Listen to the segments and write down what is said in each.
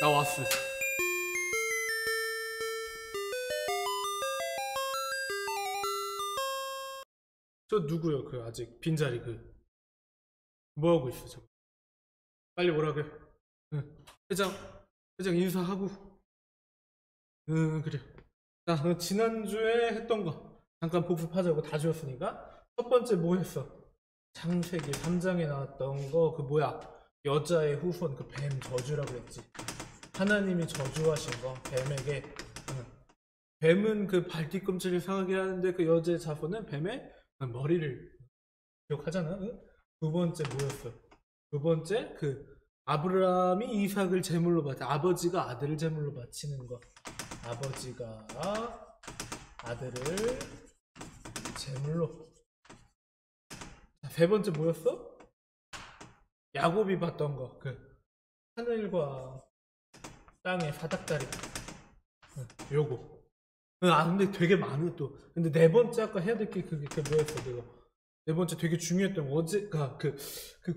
나왔어. 저 누구요? 그 아직 빈자리 뭐하고 있어 저거. 빨리 오라 그래. 응. 회장 인사하고. 응, 그래. 자, 지난주에 했던 거 잠깐 복습하자고 다 지웠으니까. 첫 번째 뭐 했어? 창세기 3장에 나왔던 거 그 뭐야? 여자의 후손 그 뱀 저주라고 했지. 하나님이 저주하신 거 뱀에게. 응. 뱀은 그 발뒤꿈치를 상하게 하는데 그 여자의 자손은 뱀의 머리를 기억하잖아. 응? 두 번째 뭐였어? 두 번째 그 아브라함이 이삭을 제물로 바치, 아버지가 아들을 제물로 바치는 거. 아버지가 아들을 제물로. 세 번째 뭐였어? 야곱이 봤던 거. 그 하늘과 땅의 사닥다리. 요거. 근데 되게 많아 또. 근데 네 번째 아까 해야 될 게 그게 뭐였어? 내가 네 번째 되게 중요했던 거 어제가 그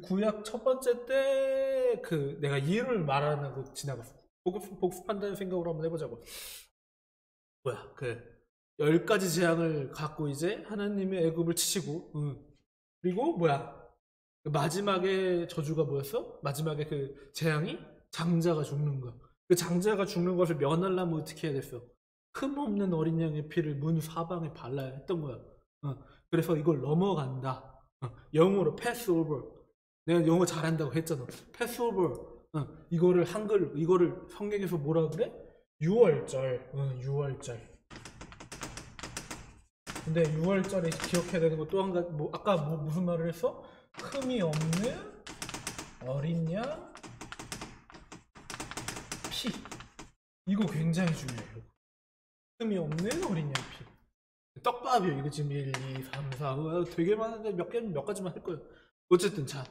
구약 첫 번째 때 그 내가 이유를 말하고 지나갔어. 복습한다는 생각으로 한번 해보자고. 뭐야 그 10가지 재앙을 갖고 이제 하나님의 애굽을 치시고, 그리고 뭐야 그 마지막에 저주가 뭐였어? 마지막에 그 재앙이 장자가 죽는 거. 그 장자가 죽는 것을 면하려면 어떻게 해야 됐어? 흠없는 어린 양의 피를 문 사방에 발라야 했던 거야. 그래서 이걸 넘어간다. 영어로 pass over. 내가 영어 잘한다고 했잖아. pass over. 이거를 이거를 성경에서 뭐라 그래? 유월절. 유월절. 근데 6월절에 기억해야 되는 거 또 한 가지, 뭐 아까 무슨 말을 했어? 흠이 없는 어린 양 피. 이거 굉장히 중요해요. 흠이 없는 어린 양 피. 떡밥이요. 이거 지금 1, 2, 3, 4 되게 많은데 몇 가지만 할 거예요. 어쨌든 자,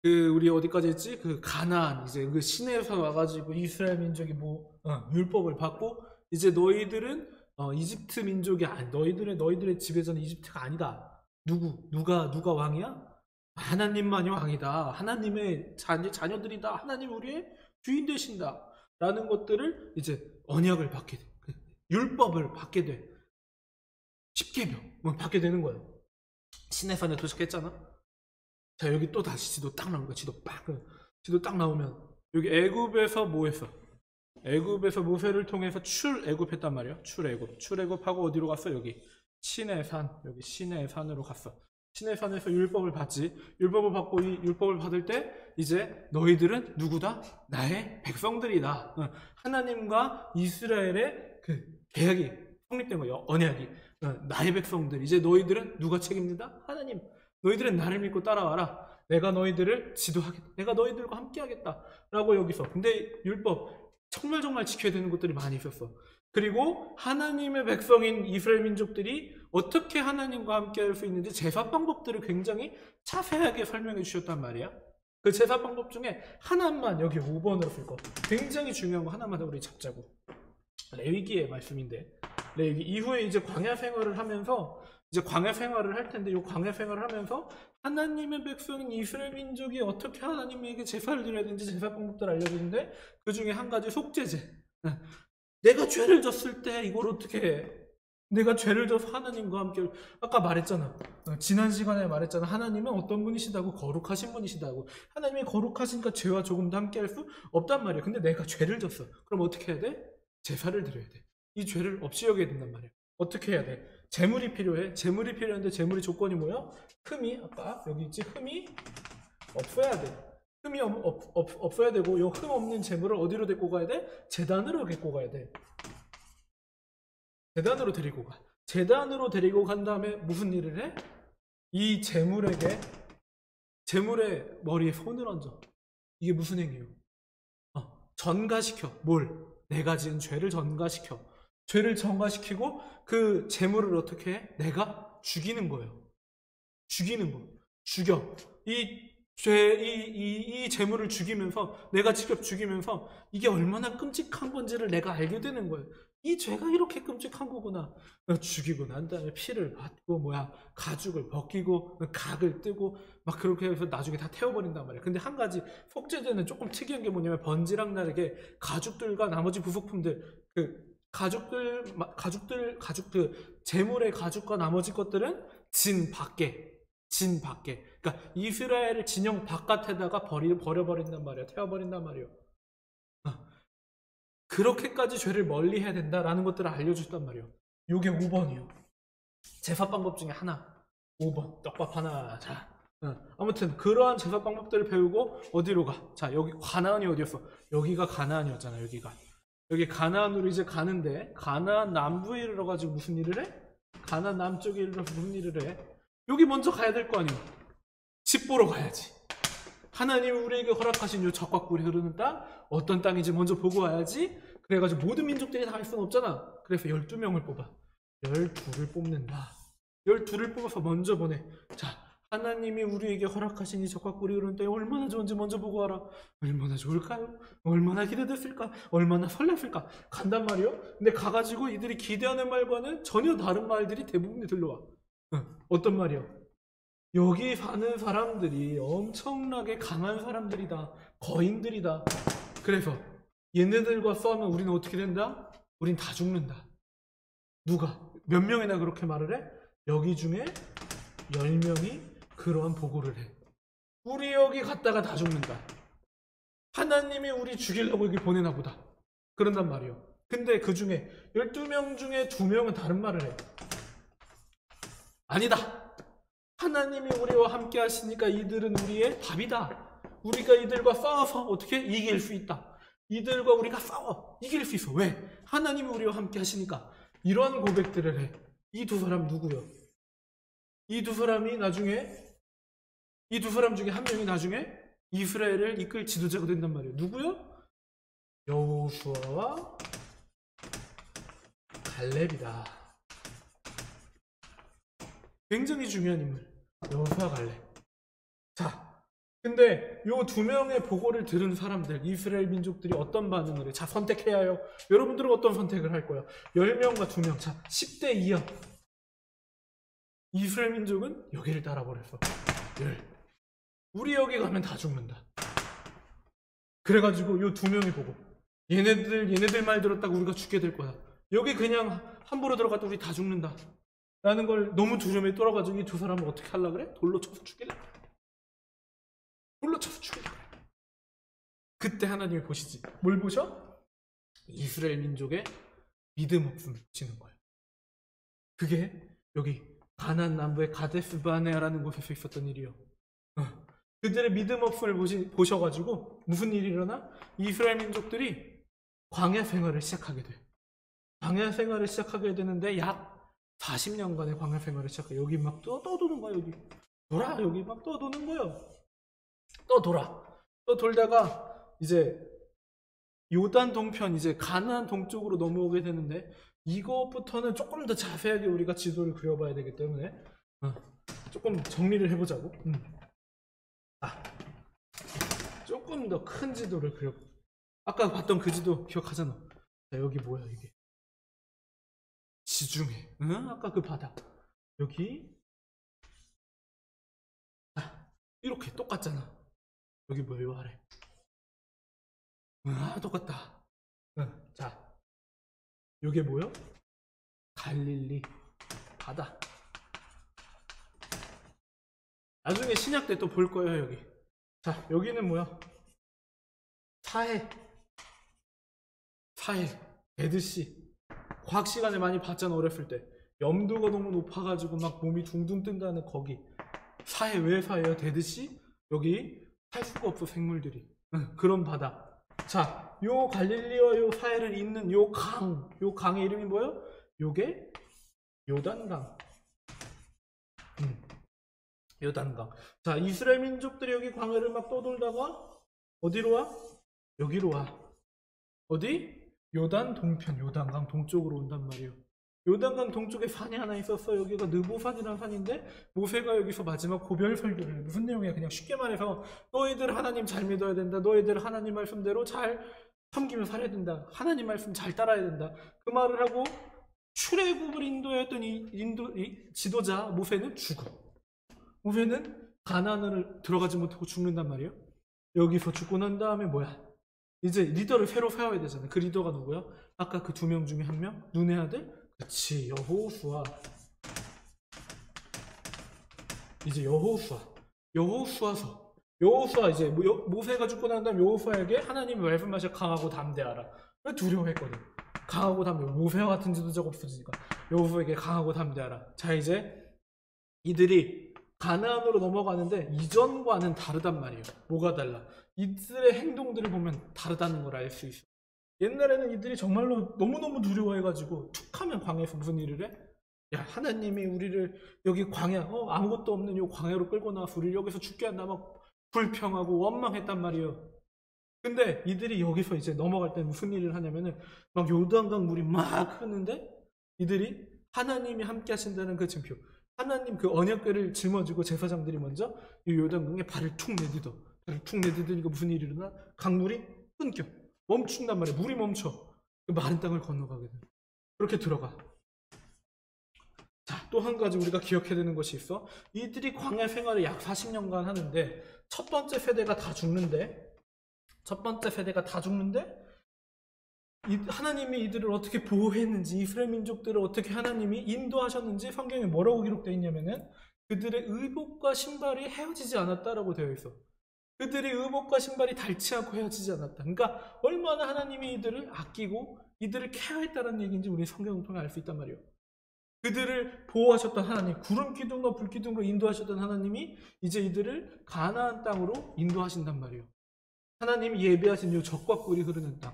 그 우리 어디까지 했지? 그 가나안 이제 그 시내에서 와가지고 이스라엘 민족이 뭐 율법을 받고 이제 너희들은 이집트 민족이 아니 너희들의 지배자는 이집트가 아니다. 누가 왕이야? 하나님만이 왕이다. 하나님의 자녀들이다. 하나님 우리의 주인 되신다. 라는 것들을 이제 언약을 받게 돼. 율법을 받게 돼. 10계명 받게 되는 거예요. 시내산에 도착했잖아. 자, 여기 또 다시 지도 딱 나오는 거야. 지도 딱 나오면 여기 애굽에서 뭐 했어? 애굽에서 모세를 통해서 출애굽했단 말이야. 출애굽하고 어디로 갔어? 여기 시내산. 여기 시내산으로 갔어. 시내산에서 율법을 받지. 율법을 받고 이 율법을 받을 때 이제 너희들은 누구다? 나의 백성들이다. 하나님과 이스라엘의 그 계약이 성립된 거예요. 언약이. 나의 백성들. 이제 너희들은 누가 책임진다? 하나님. 너희들은 나를 믿고 따라와라. 내가 너희들을 지도하겠다. 내가 너희들과 함께 하겠다. 라고 여기서. 근데 율법 정말 지켜야 되는 것들이 많이 있었어. 그리고 하나님의 백성인 이스라엘 민족들이 어떻게 하나님과 함께 할 수 있는지 제사 방법들을 굉장히 자세하게 설명해 주셨단 말이야. 그 제사 방법 중에 하나만 여기 5번으로 쓸 거. 굉장히 중요한 거 하나만 우리 잡자고. 레위기의 말씀인데. 레위기 이후에 이제 광야 생활을 하면서 이제 광야 생활을 할 텐데 이 광야 생활을 하면서 하나님의 백성인 이스라엘 민족이 어떻게 하나님에게 제사를 드려야 되는지 제사 방법들을 알려주는데 그 중에 한 가지 속죄제. 내가 죄를 졌을 때 이걸 어떻게 해? 내가 죄를 져서 하나님과 함께 아까 말했잖아. 지난 시간에 말했잖아. 하나님은 어떤 분이시다고? 거룩하신 분이시다고. 하나님이 거룩하시니까 죄와 조금도 함께 할 수 없단 말이야. 근데 내가 죄를 졌어. 그럼 어떻게 해야 돼? 제사를 드려야 돼. 이 죄를 없이 여겨야 된단 말이야. 어떻게 해야 돼? 재물이 필요해. 재물이 필요한데 재물의 조건이 뭐야? 흠이 아까 여기 있지? 흠이 없어야 돼. 흠이 없어야 되고 요 흠 없는 재물을 어디로 데리고 가야 돼? 제단으로 데리고 가야 돼. 제단으로 데리고 가. 제단으로 데리고 간 다음에 무슨 일을 해? 이 재물에게 재물의 머리에 손을 얹어. 이게 무슨 행위예요? 전가시켜. 뭘? 내가 지은 죄를 전가시켜. 죄를 전가시키고 그 재물을 어떻게 해? 내가 죽이는 거예요. 죽이는 거. 죽여. 이 재물을 죽이면서 내가 직접 죽이면서 이게 얼마나 끔찍한 건지를 내가 알게 되는 거예요. 이 죄가 이렇게 끔찍한 거구나. 죽이고 난 다음에 피를 받고 가죽을 벗기고 각을 뜨고 막 그렇게 해서 나중에 다 태워버린단 말이야. 근데 한 가지 속죄제는 조금 특이한 게 뭐냐면 번지랑 다르게 가죽들과 나머지 부속품들 가죽들 재물의 가죽과 나머지 것들은 진 밖에 그러니까 이스라엘을 진영 바깥에다가 버려버린단 말이야. 태워버린단 말이야. 그렇게까지 죄를 멀리 해야 된다라는 것들을 알려줬단 말이에요. 요게 5번이에요. 제사 방법 중에 하나. 5번. 떡밥 하나. 자, 아무튼 그러한 제사 방법들을 배우고 어디로 가? 자, 여기 가나안이 어디였어? 여기가 가나안이었잖아. 여기 가나안으로 이제 가는데 가나안 남부에 이르러가지고 무슨 일을 해? 가나안 남쪽에 이르러서 무슨 일을 해? 여기 먼저 가야 될 거 아니에요. 집 보러 가야지. 하나님이 우리에게 허락하신 이 적과 꿀이 흐르는 땅, 어떤 땅인지 먼저 보고 와야지. 그래가지고 모든 민족들이 다 할 수는 없잖아. 그래서 12명을 뽑아. 12를 뽑는다. 12를 뽑아서 먼저 보내. 자, 하나님이 우리에게 허락하신 이 적과 꿀이 흐르는 땅이 얼마나 좋은지 먼저 보고 와라. 얼마나 좋을까요? 얼마나 기대됐을까? 얼마나 설렜을까? 간단 말이요. 근데 가가지고 이들이 기대하는 말과는 전혀 다른 말들이 대부분이 들려와. 어떤 말이요? 여기 사는 사람들이 엄청나게 강한 사람들이다. 거인들이다. 그래서 얘네들과 싸우면 우리는 어떻게 된다? 우린 다 죽는다. 누가? 몇 명이나 그렇게 말을 해? 여기 중에 10명이 그러한 보고를 해. 우리 여기 갔다가 다 죽는다. 하나님이 우리 죽이려고 여기 보내나 보다. 그런단 말이요. 근데 그 중에 12명 중에 2명은 다른 말을 해. 아니다. 하나님이 우리와 함께 하시니까 이들은 우리의 답이다. 우리가 이들과 싸워서 어떻게 이길 수 있다. 이들과 우리가 싸워 이길 수 있어. 왜? 하나님이 우리와 함께 하시니까. 이런 고백들을 해. 이 두 사람 누구요? 이 두 사람이 나중에 이 두 사람 중에 한 명이 나중에 이스라엘을 이끌 지도자가 된단 말이에요. 누구요? 여호수아와 갈렙이다. 굉장히 중요한 인물. 여호수아 갈렙. 자, 근데 요 2명의 보고를 들은 사람들, 이스라엘 민족들이 어떤 반응을 해? 자, 선택해야 해요. 여러분들은 어떤 선택을 할 거야? 10명과 2명. 자, 10대 2야. 이스라엘 민족은 여기를 따라버렸어. 우리 여기 가면 다 죽는다. 그래가지고 요 2명이 보고 얘네들 말 들었다고 우리가 죽게 될 거야. 여기 그냥 함부로 들어갔다 우리 다 죽는다 라는 걸 너무 두려움에 떨어가지고 이 두 사람을 어떻게 하려고 그래? 돌로 쳐서 죽이려고 그래. 돌로 쳐서 죽이려고 그래. 그때 하나님이 보시지. 뭘 보셔? 이스라엘 민족의 믿음 없음을 보시는 거예요. 그게 여기 가나안 남부의 가데스 바네아라는 곳에서 있었던 일이요. 그들의 믿음 없음을 보셔가지고 무슨 일이 일어나? 이스라엘 민족들이 광야 생활을 시작하게 돼. 광야 생활을 시작하게 되는데 약 40년간의 광야 생활을 시작해. 여기 막 떠도는 거야. 여기 막 떠도는 거예요. 또 돌다가 이제 요단 동편, 이제 가나안 동쪽으로 넘어오게 되는데 이것부터는 조금 더 자세하게 우리가 지도를 그려봐야 되기 때문에 조금 정리를 해보자고. 조금 더 큰 지도를 그려. 아까 봤던 그 지도 기억하잖아. 자, 여기 뭐야 이게? 지중해. 아까 그 바다. 여기. 이렇게 똑같잖아. 여기 뭐야, 요 아래. 똑같다. 자, 요게 뭐요? 갈릴리 바다. 나중에 신약 때 또 볼 거예요, 여기. 자, 여기는 뭐야? 사해. 데드씨. 과학 시간에 많이 봤잖아, 어렸을 때. 염도가 너무 높아가지고 막 몸이 둥둥 뜬다는 거기. 사해. 왜 사해요? 데드씨? 여기 살 수가 없어, 생물들이. 그런 바다. 자, 요 갈릴리와 요 사해를 잇는 요 강의 이름이 뭐예요? 요게 요단강. 요단강. 자, 이스라엘 민족들이 여기 광야를 막 떠돌다가 어디로 와? 여기로 와. 어디? 요단 동편, 요단강 동쪽으로 온단 말이에요. 요단강 동쪽에 산이 하나 있었어. 여기가 느보산이라는 산인데 모세가 여기서 마지막 고별 설교를 해. 무슨 내용이야? 그냥 쉽게 말해서 너희들 하나님 잘 믿어야 된다. 너희들 하나님 말씀대로 잘 섬기며 살아야 된다. 하나님 말씀 잘 따라야 된다. 그 말을 하고 출애굽을 인도했던 이 지도자 모세는 죽어. 모세는 가나안을 들어가지 못하고 죽는단 말이에요. 여기서 죽고 난 다음에 뭐야? 이제 리더를 새로 세워야 되잖아. 그 리더가 누구야? 아까 그 2명 중에 1명? 눈의 아들? 그치, 여호수아. 이제 여호수아 이제 모세가 죽고 난 다음 여호수아에게 하나님이 말씀하셔 강하고 담대하라. 두려워했거든. 강하고 담대. 모세와 같은 지도자가 없어지니까 여호수아에게 강하고 담대하라. 자, 이제 이들이 가나안으로 넘어가는데 이전과는 다르단 말이에요. 뭐가 달라? 이들의 행동들을 보면 다르다는 걸 알 수 있어. 옛날에는 이들이 정말로 너무너무 두려워해가지고 툭하면 광야에서 무슨 일을 해? 야, 하나님이 우리를 여기 광야, 아무것도 없는 이 광야로 끌고 나와서 우리를 여기서 죽게 한다 막 불평하고 원망했단 말이에요. 근데 이들이 여기서 이제 넘어갈 때 무슨 일을 하냐면은 막 요단강 물이 막 흐르는데 이들이 하나님이 함께 하신다는 그 증표, 하나님 그 언약궤를 짊어지고 제사장들이 먼저 이 요단강에 발을 툭 내디디니까 무슨 일이 일어나? 강물이 끊겨 멈춘단 말이야. 물이 멈춰. 그 마른 땅을 건너가게 돼. 그렇게 들어가. 자, 또 한 가지 우리가 기억해야 되는 것이 있어. 이들이 광야 생활을 약 40년간 하는데 첫 번째 세대가 다 죽는데 하나님이 이들을 어떻게 보호했는지, 이스라엘 민족들을 어떻게 하나님이 인도하셨는지 성경에 뭐라고 기록되어 있냐면은 그들의 의복과 신발이 헤어지지 않았다라고 되어 있어. 그들의 의복과 신발이 닳지 않고 헤어지지 않았다. 그러니까 얼마나 하나님이 이들을 아끼고 이들을 케어했다는 얘기인지 우리 성경을 통해 알 수 있단 말이에요. 그들을 보호하셨던 하나님, 구름 기둥과 불 기둥으로 인도하셨던 하나님이 이제 이들을 가나안 땅으로 인도하신단 말이에요. 하나님이 예비하신 이 적과 꿀이 흐르는 땅.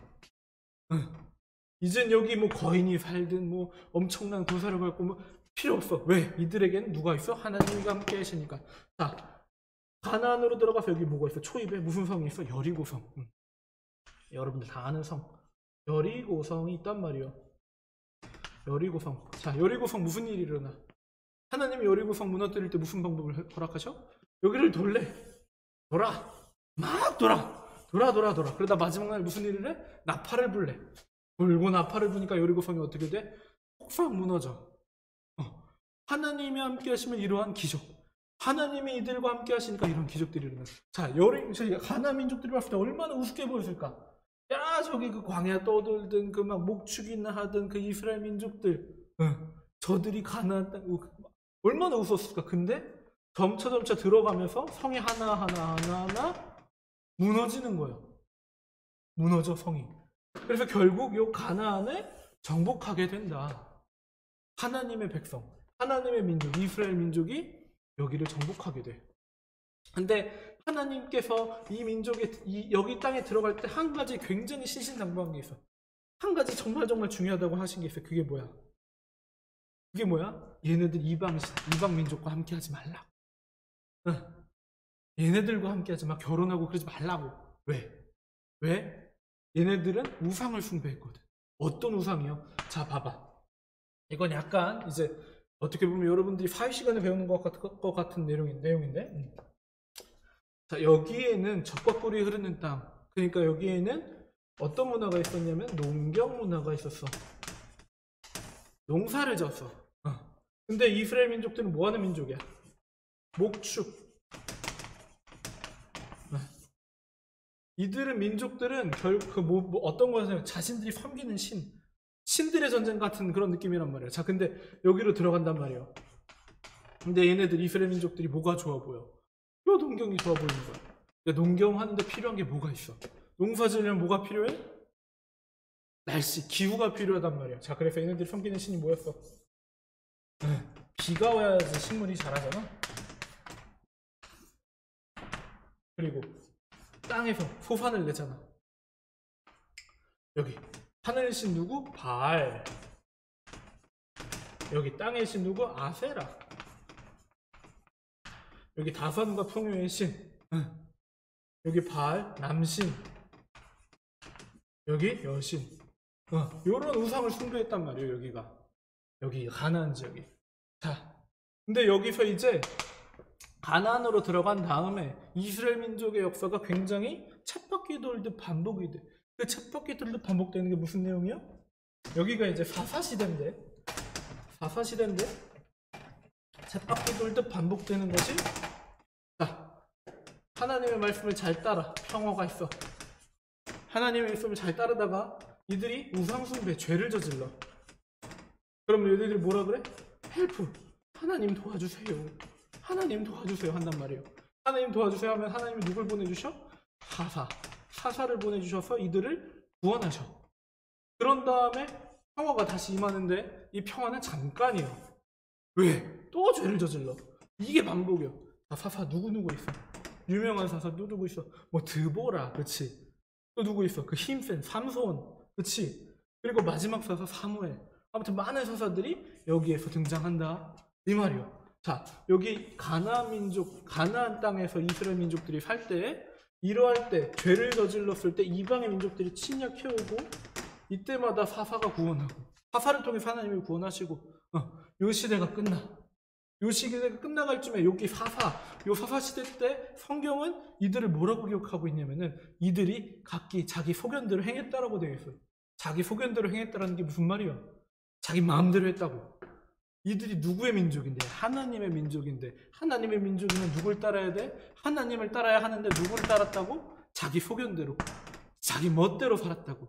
이젠 여기 뭐 거인이 살든 뭐 엄청난 도사를 밟고 뭐 필요 없어. 왜? 이들에게는 누가 있어? 하나님이 함께 하시니까. 자, 가나안으로 들어가서 여기 뭐가 있어? 초입에 무슨 성이 있어? 여리고성. 여러분들 다 아는 성. 여리고성이 있단 말이에요. 여리고성. 자, 여리고성 무슨 일이 일어나? 하나님이 여리고성 무너뜨릴 때 무슨 방법을 허락하셔? 여기를 돌아. 막 돌아. 그러다 마지막 날 무슨 일을 해? 나팔을 불래. 불고 나팔을 부니까 여리고성이 어떻게 돼? 폭삭 무너져. 하나님이 함께 하시면 이러한 기적. 하나님이 이들과 함께 하시니까 이런 기적들이 일어나. 자, 가나안 민족들이 봤을 때 얼마나 우습게 보였을까? 야, 저기 그 광야 떠돌든 그 막 목축이나 하던 그 이스라엘 민족들, 저들이 가나안 땅 얼마나 웃었을까? 근데 점차 들어가면서 성이 하나 무너지는 거예요. 무너져, 성이. 그래서 결국 요 가나안을 정복하게 된다. 하나님의 백성, 하나님의 민족, 이스라엘 민족이 여기를 정복하게 돼. 근데 하나님께서 이 민족의 여기 땅에 들어갈 때 한 가지 굉장히 신신당부한 게 있어. 한 가지 정말 중요하다고 하신 게 있어. 그게 뭐야? 얘네들 이방 민족과 함께 하지 말라. 얘네들과 함께 하지 마. 결혼하고 그러지 말라고. 왜? 얘네들은 우상을 숭배했거든. 어떤 우상이요? 자, 봐봐. 이건 약간 이제 어떻게 보면 여러분들이 4시간에 배우는 것 같은 내용인데, 자, 여기에는 적과 꿀이 흐르는 땅. 그러니까 여기에는 어떤 문화가 있었냐면 농경 문화가 있었어. 농사를 졌어. 근데 이스라엘 민족들은 뭐 하는 민족이야? 목축. 이들은 민족들은 어떤 거냐면 자신들이 섬기는 신들의 전쟁 같은 그런 느낌이란 말이에요. 자, 근데 여기로 들어간단 말이에요. 근데 얘네들 이스라엘 민족들이 뭐가 좋아 보여? 요 농경이 좋아 보이는 거야. 농경하는데 필요한 게 뭐가 있어? 농사 지으려면 뭐가 필요해? 날씨, 기후가 필요하단 말이야. 자, 그래서 얘네들이 섬기는 신이 뭐였어? 비가 와야지 식물이 자라잖아. 그리고 땅에서 소산을 내잖아. 여기 하늘의 신 누구? 바알. 여기 땅의 신 누구? 아세라. 여기 다산과 풍요의 신. 여기 바알, 남신. 여기 여신. 요런 우상을 숭배했단 말이에요. 여기 가나안 지역이. 자, 근데 여기서 이제 가나안으로 들어간 다음에 이스라엘 민족의 역사가 굉장히 쳇바퀴 돌듯 반복이 돼. 그 쳇바퀴 돌듯 반복되는 게 무슨 내용이야? 여기가 이제 사사시대인데 쳇바퀴 돌듯 반복되는 것이, 자, 하나님의 말씀을 잘 따라 평화가 있어. 하나님의 말씀을 잘 따르다가 이들이 우상숭배 죄를 저질러. 그럼 얘들이 뭐라 그래? 헬프, 하나님 도와주세요, 하나님 도와주세요 한단 말이에요. 하나님 도와주세요 하면 하나님이 누굴 보내주셔? 사사를 보내주셔서 이들을 구원하셔. 그런 다음에 평화가 다시 임하는데 이 평화는 잠깐이에요. 왜? 또 죄를 저질러. 이게 반복이야. 사사 누구 있어? 유명한 사사 또 누구 있어? 뭐 드보라, 그치? 또 누구 있어? 그 힘센 삼손, 그치? 그리고 마지막 사사 사무엘. 아무튼 많은 사사들이 여기에서 등장한다 이 말이요. 자, 여기 가나안 땅에서 이스라엘 민족들이 살 때, 이러할 때, 죄를 저질렀을 때 이방의 민족들이 침략해오고, 이때마다 사사가 구원하고, 사사를 통해 하나님이 구원하시고, 요 시대가 끝나. 요 시대가 끝나갈 쯤에 요 사사 시대 때 성경은 이들을 뭐라고 기억하고 있냐면은, 이들이 각기 자기 소견대로 행했다라고 되어 있어요. 자기 소견대로 행했다라는 게 무슨 말이야? 자기 마음대로 했다고. 이들이 누구의 민족인데? 하나님의 민족인데, 하나님의 민족이면 누굴 따라야 돼? 하나님을 따라야 하는데 누구를 따랐다고? 자기 소견대로, 자기 멋대로 살았다고.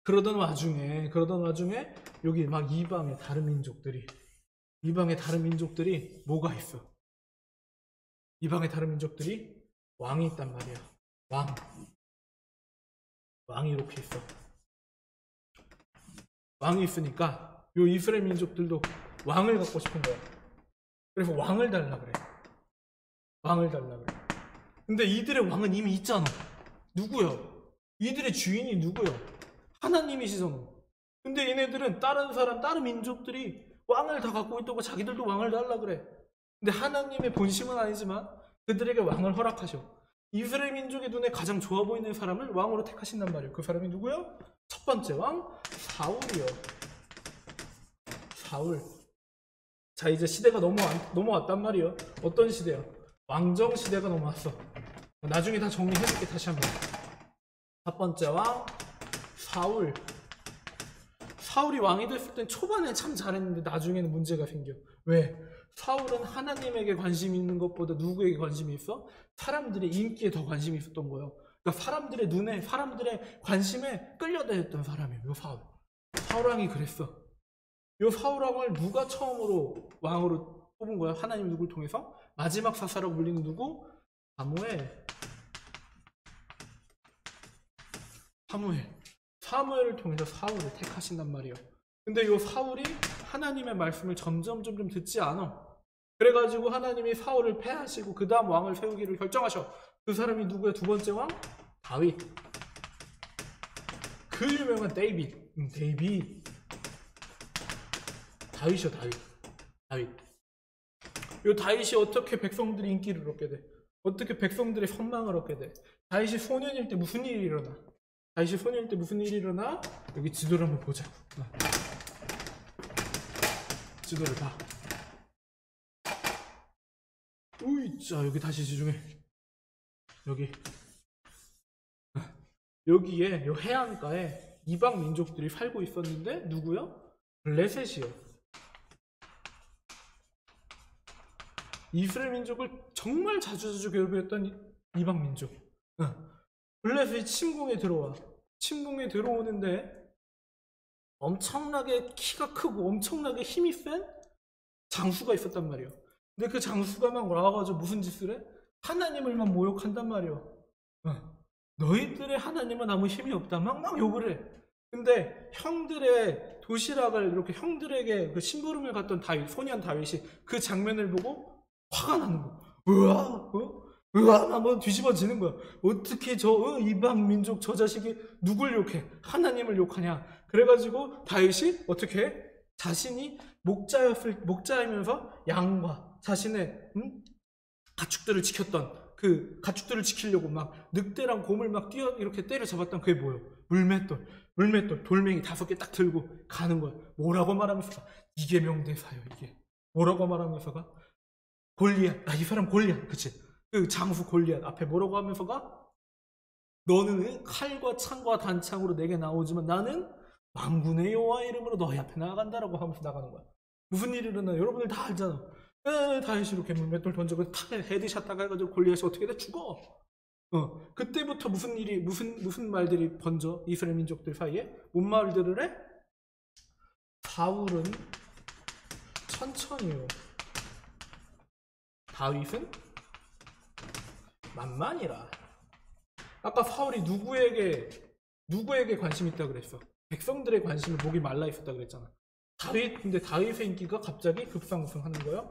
그러던 와중에 여기 막 이방의 다른 민족들이 뭐가 있어? 이방의 다른 민족들이 왕이 있단 말이야. 왕이 이렇게 있어. 왕이 있으니까 요 이스라엘 민족들도 왕을 갖고 싶은 거야. 그래서 왕을 달라 그래. 근데 이들의 왕은 이미 있잖아. 누구야? 이들의 주인이 누구야? 하나님이시잖아. 근데 얘네들은 다른 민족들이 왕을 다 갖고 있다고 자기들도 왕을 달라 그래. 근데 하나님의 본심은 아니지만 그들에게 왕을 허락하셔. 이스라엘 민족의 눈에 가장 좋아 보이는 사람을 왕으로 택하신단 말이에요. 그 사람이 누구야? 첫 번째 왕 사울이요. 사울. 자, 이제 시대가 넘어왔단 말이에요. 어떤 시대야? 왕정 시대가 넘어왔어. 나중에 다 정리해줄게. 다시 한번. 첫 번째 왕 사울. 사울이 왕이 됐을 땐 초반에 참 잘했는데 나중에는 문제가 생겨. 왜? 사울은 하나님에게 관심이 있는 것보다 누구에게 관심이 있어? 사람들의 인기에 더 관심이 있었던 거예요. 그러니까 사람들의 눈에, 사람들의 관심에 끌려다녔던 사람이에요. 요 사울 왕이 그랬어. 요 사울 왕을 누가 처음으로 왕으로 뽑은 거야? 하나님 누굴 통해서? 마지막 사사라고 불리는 누구? 사무엘을 통해서 사울을 택하신단 말이에요. 근데 요 사울이 하나님의 말씀을 점점 듣지 않아. 그래가지고 하나님이 사울을 패하시고 그 다음 왕을 세우기를 결정하셔. 그 사람이 누구야? 두 번째 왕? 다윗. 그 유명한 다윗이요. 다윗. 요 다윗이 어떻게 백성들의 인기를 얻게 돼? 어떻게 백성들의 선망을 얻게 돼? 다윗이 소년일 때 무슨 일이 일어나? 여기 지도를 한번 보자고. 지도를 봐. 자, 여기 다시 지중해. 여기에 요 해안가에 이방 민족들이 살고 있었는데 누구야? 블레셋이요. 이스라엘 민족을 정말 자주 괴롭혔던 이방 민족. 블레셋이 침공에 들어오는데 엄청나게 키가 크고 엄청나게 힘이 센 장수가 있었단 말이에요. 근데 그 장수가 막 와가지고 무슨 짓을 해? 하나님을 막 모욕한단 말이에요. 너희들의 하나님은 아무 힘이 없다. 막 욕을 해. 근데 형들의 도시락을 이렇게 형들에게 그 심부름을 갔던 소년 다윗이 그 장면을 보고 화가 나는 거야. 막 한번 뒤집어지는 거야. 어떻게 이방 민족 저 자식이 누굴 욕해? 하나님을 욕하냐? 그래가지고 다윗이 어떻게 해? 자신이 목자이면서 양과 자신의 가축들을 지켰던 그 가축들을 지키려고 막 늑대랑 곰을 막 이렇게 때려잡았던 그게 뭐예요? 물맷돌 돌멩이 5개 딱 들고 가는 거야. 뭐라고 말하면서 이게 명대사예요. 이게 뭐라고 말하면서가 골리앗. 이 사람 골리앗. 그치? 그 장수 골리앗 앞에 뭐라고 하면서가 너는 칼과 창과 단창으로 내게 나오지만 나는 만군의 여호와 이름으로 너희 앞에 나아간다라고 하면서 나가는 거야. 무슨 일이 일어나? 여러분들 다 알잖아. 다윗이 이렇게 맷돌 던지고 탁 헤드샷 해가지고 골리앗이 어떻게 돼? 죽어. 그때부터 무슨 말들이 번져? 이스라엘 민족들 사이에 뭔 말들을 해? 사울은 천천히요. 다윗은 만만이라. 아까 사울이 누구에게 관심 있다 그랬어? 백성들의 관심이 목이 말라 있었다 그랬잖아. 근데 다윗의 인기가 갑자기 급상승하는 거야.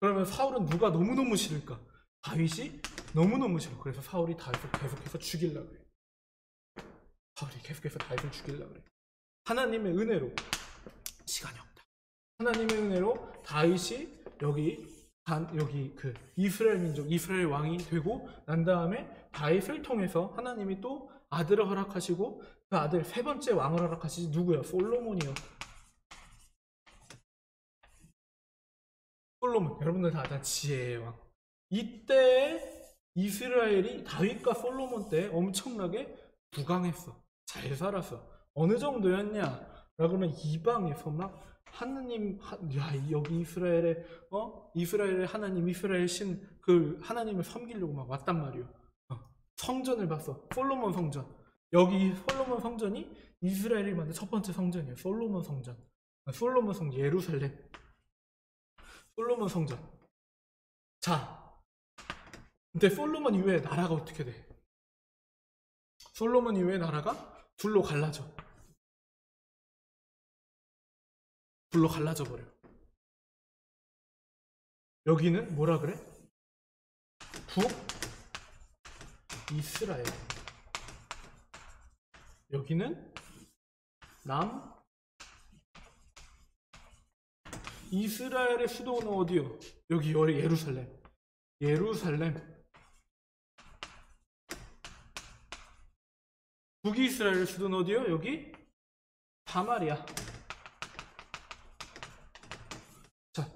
그러면 사울은 누가 너무너무 싫을까? 다윗이 너무너무 싫어. 그래서 사울이 다윗을 계속해서 죽이려고 그래. 하나님의 은혜로, 시간이 없다. 하나님의 은혜로 다윗이 여기 그 이스라엘 민족, 이스라엘 왕이 되고 난 다음에 다윗을 통해서 하나님이 또 아들을 허락하시고 그 아들 세 번째 왕을 허락하시지. 누구야? 솔로몬이요. 솔로몬, 여러분들 다 아잖아. 지혜의 왕. 이때 이스라엘이 다윗과 솔로몬 때 엄청나게 부강했어. 잘 살았어. 어느 정도였냐? 라고 하면 이방에서 막 하느님, 여기 이스라엘의 하나님, 이스라엘 신, 그 하나님을 섬기려고 막 왔단 말이요. 성전을 봤어. 솔로몬 성전. 여기 솔로몬 성전이 이스라엘이 만든 첫 번째 성전이에요. 솔로몬 성전. 예루살렘. 솔로몬 성전. 자, 근데 솔로몬 이후에 나라가 어떻게 돼? 솔로몬 이후에 나라가 둘로 갈라져. 버려. 여기는 뭐라 그래? 북이스라엘. 여기는 이스라엘의 수도는 어디요? 여기 예루살렘. 북이스라엘의 수도는 어디요? 여기 사마리아. 자,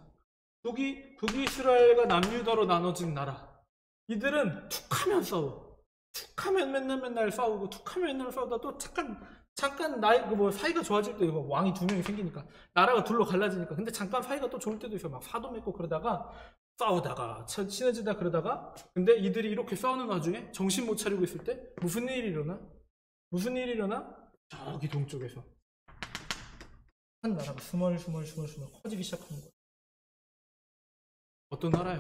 북이스라엘과 남유다로 나눠진 나라. 이들은 툭하면 싸워. 툭하면 맨날 싸우고, 툭하면 맨날 싸우다 또 잠깐 사이가 좋아질 때 왕이 두 명이 생기니까 나라가 둘로 갈라지니까. 근데 잠깐 사이가 또 좋을 때도 있어요. 막 사도 맺고 그러다가 싸우다가 친해지다 그러다가. 근데 이들이 이렇게 싸우는 와중에 정신 못 차리고 있을 때 무슨 일이 일어나? 저기 동쪽에서 한 나라가 스멀스멀 커지기 시작하는 거예요. 어떤 나라요?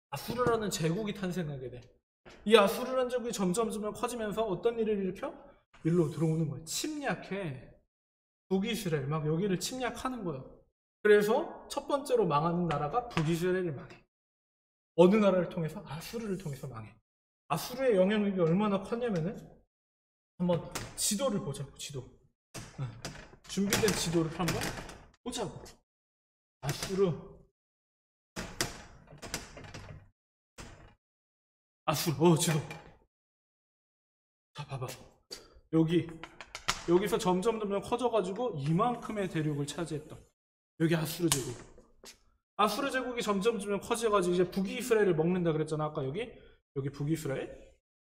아수르라는 제국이 탄생하게 돼. 이 아수르라는 제국이 점점 커지면서 어떤 일을 일으켜? 일로 들어오는 거예요. 침략해. 북이스라엘 막 여기를 침략하는 거예요. 그래서 첫 번째로 망하는 나라가 북이스라엘이 망해. 어느 나라를 통해서? 아수르를 통해서 망해. 아수르의 영향력이 얼마나 컸냐면은 한번 지도를 보자고. 준비된 지도를 한번 보자고. 아수르. 지도. 자, 봐봐. 여기서 점점 커져가지고 이만큼의 대륙을 차지했던 여기 아수르 제국. 아수르 제국이 점점 커져가지고 이제 북이스라엘을 먹는다 그랬잖아. 아까 여기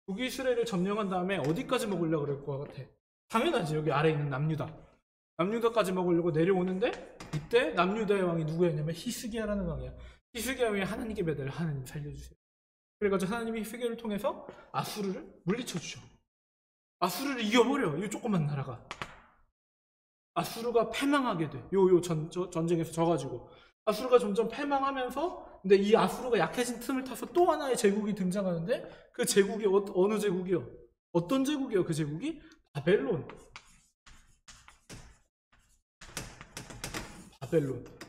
북이스라엘을 점령한 다음에 어디까지 먹으려고 그럴 것 같아? 당연하지. 여기 아래에 있는 남유다까지 먹으려고 내려오는데 이때 남유다의 왕이 누구였냐면 히스기야라는 왕이야. 히스기야 왕이 하나님께 매달 하나님 살려주세요. 그래가지고 하나님이 히스기야를 통해서 아수르를 물리쳐주죠. 아수르를 이겨버려. 이 조그만 나라가. 아수르가 패망하게 돼. 전쟁에서 져가지고 아수르가 점점 패망하면서, 근데 이 아수르가 약해진 틈을 타서 또 하나의 제국이 등장하는데 그 제국이 어느 제국이요? 어떤 제국이요? 그 제국이 바벨론.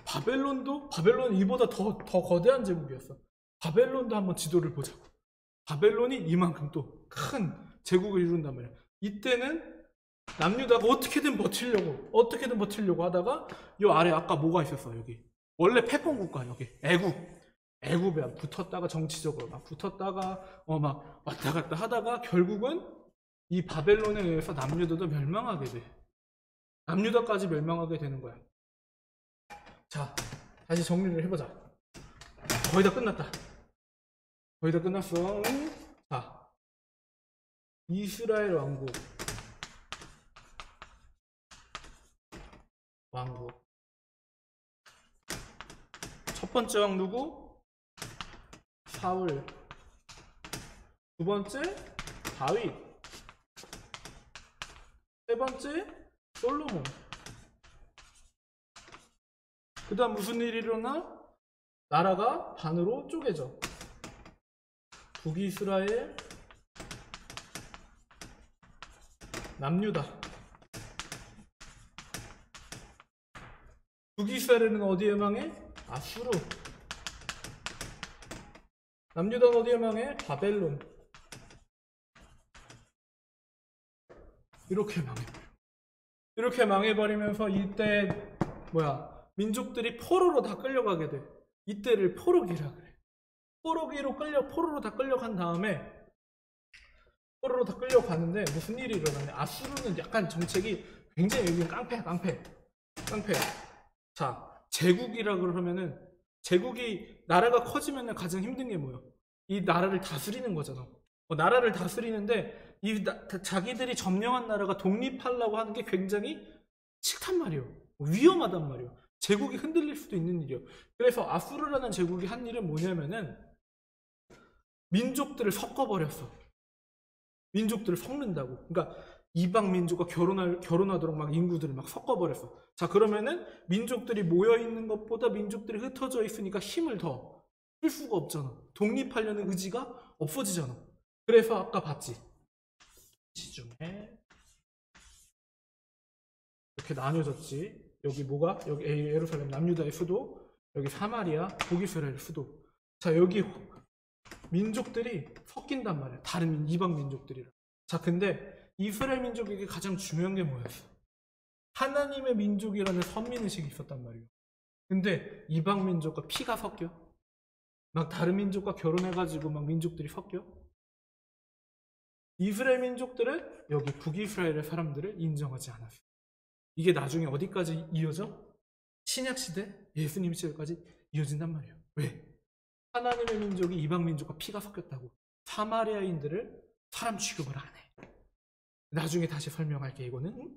바벨론은 이보다 더 거대한 제국이었어. 바벨론도 한번 지도를 보자고. 바벨론이 이만큼 또 큰 제국을 이룬단 말이야. 이때는 남유다가 어떻게든 버티려고 하다가 요 아래 아까 뭐가 있었어? 여기 원래 패권 국가, 여기 애굽에 붙었다가 정치적으로 막 붙었다가 막 왔다 갔다 하다가 결국은 이 바벨론에 의해서 남유다도 멸망하게 돼. 남유다까지 멸망하게 되는 거야. 자, 다시 정리를 해보자. 거의 다 끝났다. 거의 다 끝났어. 응? 자, 이스라엘 왕국. 첫 번째 왕 누구? 사울. 두 번째 다윗. 세 번째 솔로몬. 그 다음 무슨 일이 일어나? 나라가 반으로 쪼개져. 북이스라엘, 남유다. 북이스라엘은 어디에 망해? 아수르. 남유다는 어디에 망해? 바벨론. 이렇게 망해버려. 이렇게 망해버리면서 이때 민족들이 포로로 다 끌려가게 돼. 이때를 포로기라 그래. 포로로 다 끌려간 다음에 포로로 다 끌려가는데 무슨 일이 일어나냐. 아수르는 약간 정책이 굉장히 여기는 깡패. 자, 제국이라 그러면은 제국이 나라가 커지면 가장 힘든 게 뭐야? 이 나라를 다스리는 거잖아. 나라를 다스리는데 자기들이 점령한 나라가 독립하려고 하는 게 굉장히 싫단 말이에요. 위험하단 말이에요. 제국이 흔들릴 수도 있는 일이에요. 그래서 아수르라는 제국이 한 일은 뭐냐면은 민족들을 섞어버렸어. 민족들을 섞는다고. 그러니까 이방 민족과 결혼하도록 막 인구들을 막 섞어버렸어. 자, 그러면은 민족들이 모여있는 것보다 민족들이 흩어져 있으니까 힘을 더 쓸 수가 없잖아. 독립하려는 의지가 없어지잖아. 그래서 아까 봤지. 시중에 이렇게 나뉘어졌지. 여기 뭐가? 여기 예루살렘 남유다의 수도, 여기 사마리아 북이스라엘 수도. 자, 여기 민족들이 섞인단 말이야. 다른 이방 민족들이랑. 자, 근데 이스라엘 민족에게 가장 중요한 게 뭐였어? 하나님의 민족이라는 선민의식이 있었단 말이에요. 근데 이방 민족과 피가 섞여. 막 다른 민족과 결혼해가지고 막 민족들이 섞여. 이스라엘 민족들은 여기 북이스라엘의 사람들을 인정하지 않았어. 이게 나중에 어디까지 이어져? 신약시대, 예수님 시대까지 이어진단 말이에요. 왜? 하나님의 민족이 이방 민족과 피가 섞였다고 사마리아인들을 사람 취급을 안 해. 나중에 다시 설명할게. 이거는.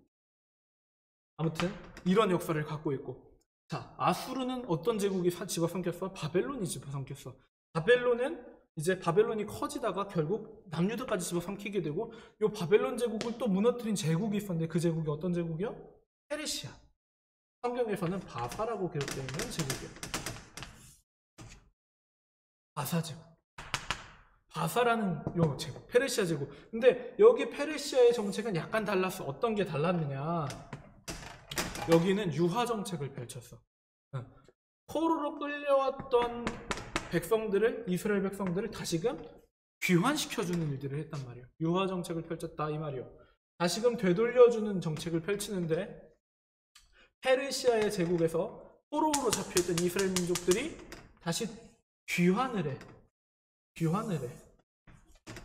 아무튼 이런 역사를 갖고 있고. 자, 아수르는 어떤 제국이 집어삼켰어? 바벨론이 집어삼켰어. 바벨론이 커지다가 결국 남유다까지 집어삼키게 되고, 이 바벨론 제국을 또 무너뜨린 제국이 있었는데 그 제국이 어떤 제국이요? 페르시아. 성경에서는 바사라고 기록되어 있는 제국이요. 바사 제국. 바사라는 요 제국, 페르시아 제국. 근데 여기 페르시아의 정책은 약간 달랐어. 어떤 게 달랐느냐? 여기는 유화 정책을 펼쳤어. 포로로 끌려왔던 이스라엘 백성들을 다시금 귀환시켜주는 일들을 했단 말이에요. 유화 정책을 펼쳤다 이 말이에요. 다시금 되돌려주는 정책을 펼치는데, 페르시아의 제국에서 포로로 잡혀있던 이스라엘 민족들이 다시 귀환을 해.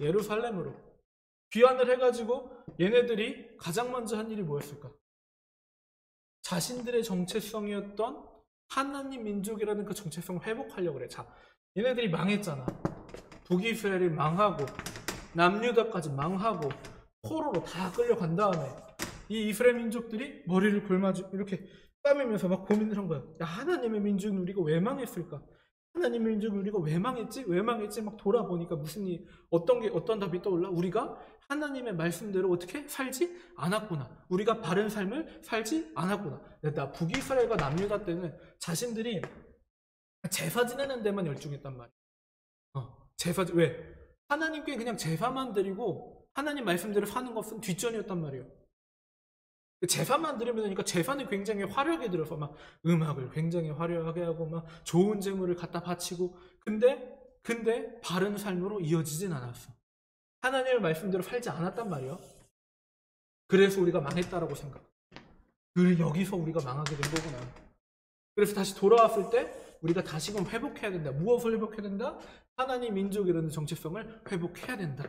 예루살렘으로 귀환을 해가지고 얘네들이 가장 먼저 한 일이 뭐였을까? 자신들의 정체성이었던 하나님 민족이라는 그 정체성을 회복하려고 그래. 자, 얘네들이 망했잖아. 북이스라엘이 망하고 남유다까지 망하고 포로로 다 끌려간 다음에 이 이스라엘 민족들이 머리를 이렇게 까매면서 막 고민을 한 거야. 야, 하나님의 민족은 우리가 왜 망했을까? 하나님의 민족은 우리가 왜 망했지? 막 돌아보니까 어떤 답이 떠올라? 우리가 하나님의 말씀대로 어떻게 살지 않았구나. 우리가 바른 삶을 살지 않았구나. 나 북이스라엘과 남유다 때는 자신들이 제사 지내는 데만 열중했단 말이야. 왜? 하나님께 그냥 제사만 드리고 하나님 말씀대로 사는 것은 뒷전이었단 말이에요. 제사만 드리면 되니까 제사는 굉장히 화려하게 들어서 막 음악을 굉장히 화려하게 하고 막 좋은 재물을 갖다 바치고, 근데 바른 삶으로 이어지진 않았어. 하나님의 말씀대로 살지 않았단 말이에요. 그래서 우리가 망했다라고 생각. 여기서 우리가 망하게 된 거구나. 그래서 다시 돌아왔을 때 우리가 다시금 회복해야 된다. 무엇을 회복해야 된다? 하나님 민족이라는 정체성을 회복해야 된다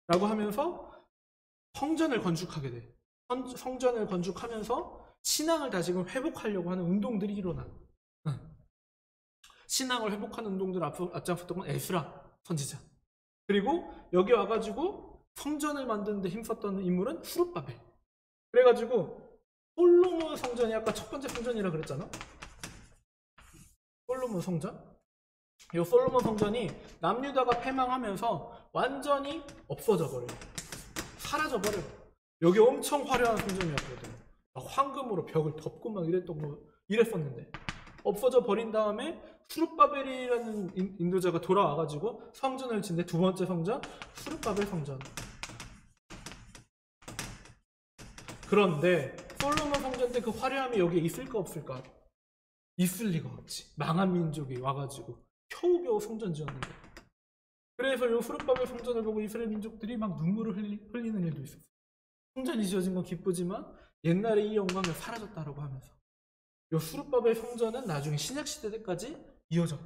라고 하면서 성전을 건축하게 돼. 성전을 건축하면서 신앙을 다시금 회복하려고 하는 운동들이 일어나. 신앙을 회복하는 운동들 앞장섰던 건 에스라 선지자. 그리고 여기 와가지고 성전을 만드는데 힘썼던 인물은 수룹바벨. 그래가지고 솔로몬 성전이 아까 첫 번째 성전이라 그랬잖아. 솔로몬 성전. 이 솔로몬 성전이 남유다가 패망하면서 완전히 없어져 버려요. 사라져 버려요. 여기 엄청 화려한 성전이었거든. 막 황금으로 벽을 덮고 막 이랬었는데 없어져 버린 다음에 수룹바벨이라는 인도자가 돌아와가지고 성전을 짓는데 두 번째 성전 수룹바벨 성전. 그런데 솔로몬 성전 때 그 화려함이 여기에 있을까 없을까? 있을 리가 없지. 망한 민족이 와가지고 겨우겨우 성전 지었는데. 그래서 이 수룹바벨 성전을 보고 이스라엘 민족들이 막 눈물을 흘리는 일도 있었어. 성전이 지어진 건 기쁘지만 옛날에 이 영광이 사라졌다라고 하면서. 이 수룹바벨 성전은 나중에 신약시대 때까지 이어져.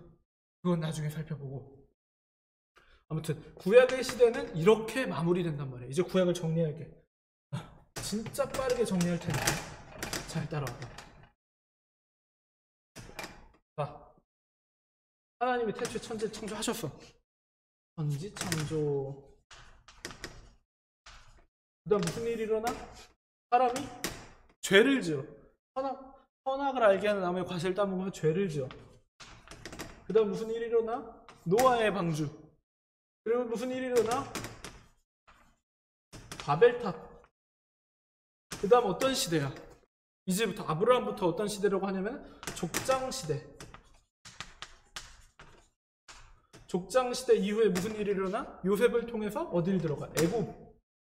그건 나중에 살펴보고. 아무튼 구약의 시대는 이렇게 마무리된단 말이에요. 이제 구약을 정리할게. 진짜 빠르게 정리할 텐데 잘 따라와봐. 자, 하나님이 태초에 천지 창조하셨어. 천지 창조. 그 다음 무슨 일이 일어나? 사람이 죄를 지어. 선악을 알게 하는 나무의 과실을 따먹으면 죄를 지어. 그 다음 무슨 일이 일어나? 노아의 방주. 그리고 무슨 일이 일어나? 바벨탑. 그 다음 어떤 시대야? 이제부터 아브라함부터 어떤 시대라고 하냐면 족장시대. 족장시대 이후에 무슨 일이 일어나? 요셉을 통해서 어디를 들어가?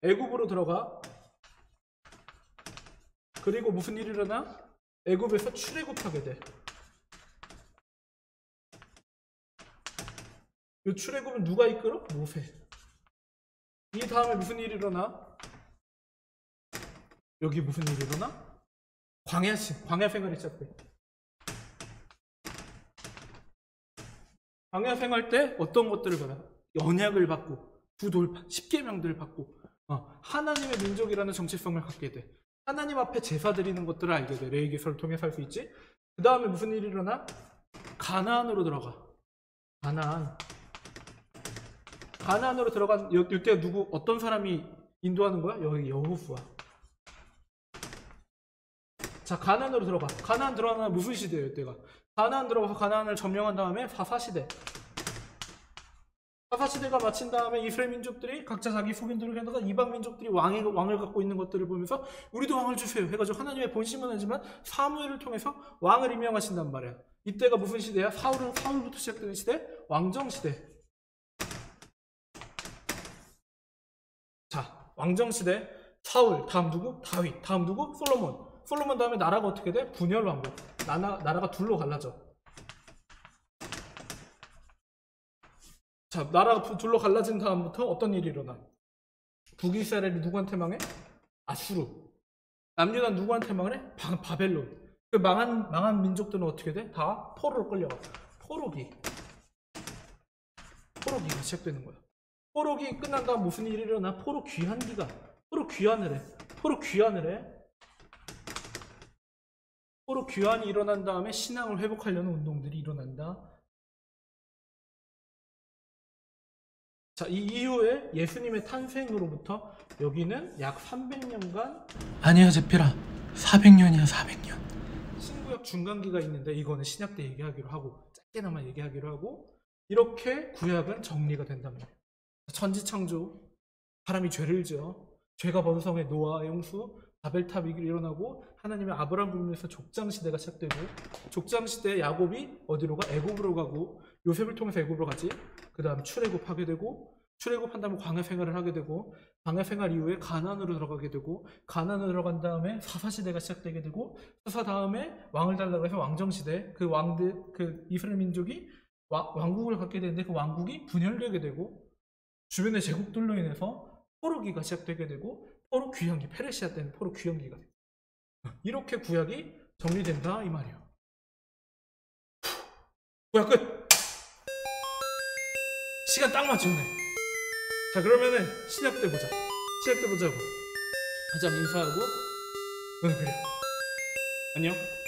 애굽으로 들어가. 그리고 무슨 일이 일어나? 애굽에서 출애굽하게 돼. 이 출애굽은 누가 이끌어? 모세. 이 다음에 무슨 일이 일어나? 여기 무슨 일이 일어나? 광야 생활이 시작돼. 광야 생활 때 어떤 것들을 받아? 언약을 받고 구돌파, 10계명들을 받고 하나님의 민족이라는 정체성을 갖게 돼. 하나님 앞에 제사 드리는 것들을 알게 돼. 레위기서를 통해서 할 수 있지. 그 다음에 무슨 일이 일어나? 가나안으로 들어가. 가나안으로 들어간 이때 어떤 사람이 인도하는 거야? 여기 여호수아. 자, 가나안으로 들어가. 가나안 들어가는 무슨 시대예요, 이때가? 가나안 들어가서 가나안을 점령한 다음에 사사시대. 사사시대가 마친 다음에 이스라엘 민족들이 각자 자기 소견들을 해다가 이방 민족들이 왕을 갖고 있는 것들을 보면서 우리도 왕을 주세요 해가지고 하나님의 본심은 하지만 사무엘을 통해서 왕을 임명하신단 말이야. 이때가 무슨 시대야? 사울부터 시작되는 시대? 왕정시대. 자, 왕정시대. 사울, 다음 누구? 다윗, 다음 누구? 솔로몬 다음에 나라가 어떻게 돼? 분열왕국. 나라가 둘로 갈라져. 자, 나라가 둘로 갈라진 다음부터 어떤 일이 일어나? 북이스라엘이 누구한테 망해? 아수르. 남유다는 누구한테 망해? 바벨론. 그 망한 민족들은 어떻게 돼? 다 포로로 끌려가. 포로기가 시작되는 거야. 포로기 끝난 다음 무슨 일이 일어나? 포로 귀환을 해. 포로 귀환이 일어난 다음에 신앙을 회복하려는 운동들이 일어난다. 자, 이 이후에 예수님의 탄생으로부터 여기는 약 300년간 아니야 제필아 400년이야 400년. 신구약 중간기가 있는데 이거는 신약 때 얘기하기로 하고 짧게나마 얘기하기로 하고 이렇게 구약은 정리가 된단 말이에요. 천지창조, 사람이 죄를 지어 죄가 번성해 노아의 홍수, 바벨탑이 일어나고 하나님의 아브라함 부르면서 족장시대가 시작되고 족장시대에 야곱이 어디로 가? 애굽으로 가고 요셉을 통해서 애굽으로 가지. 그 다음 출애굽하게 되고 출애굽한 다음에 광야 생활을 하게 되고 광야 생활 이후에 가나안으로 들어가게 되고 가나안으로 들어간 다음에 사사시대가 시작되게 되고 사사 다음에 왕을 달라고 해서 왕정시대 그 이스라엘 민족이 왕국을 갖게 되는데 그 왕국이 분열되게 되고 주변의 제국들로 인해서 포로기가 시작되게 되고 포로 귀환기, 페르시아 때는 포로 귀환기가 돼요. 이렇게 구약이 정리된다 이 말이에요. 구약 끝! 시간 딱 맞췄네. 자, 그러면은 신약 때 보자고. 가장 인사하고 오늘 그래. 안녕.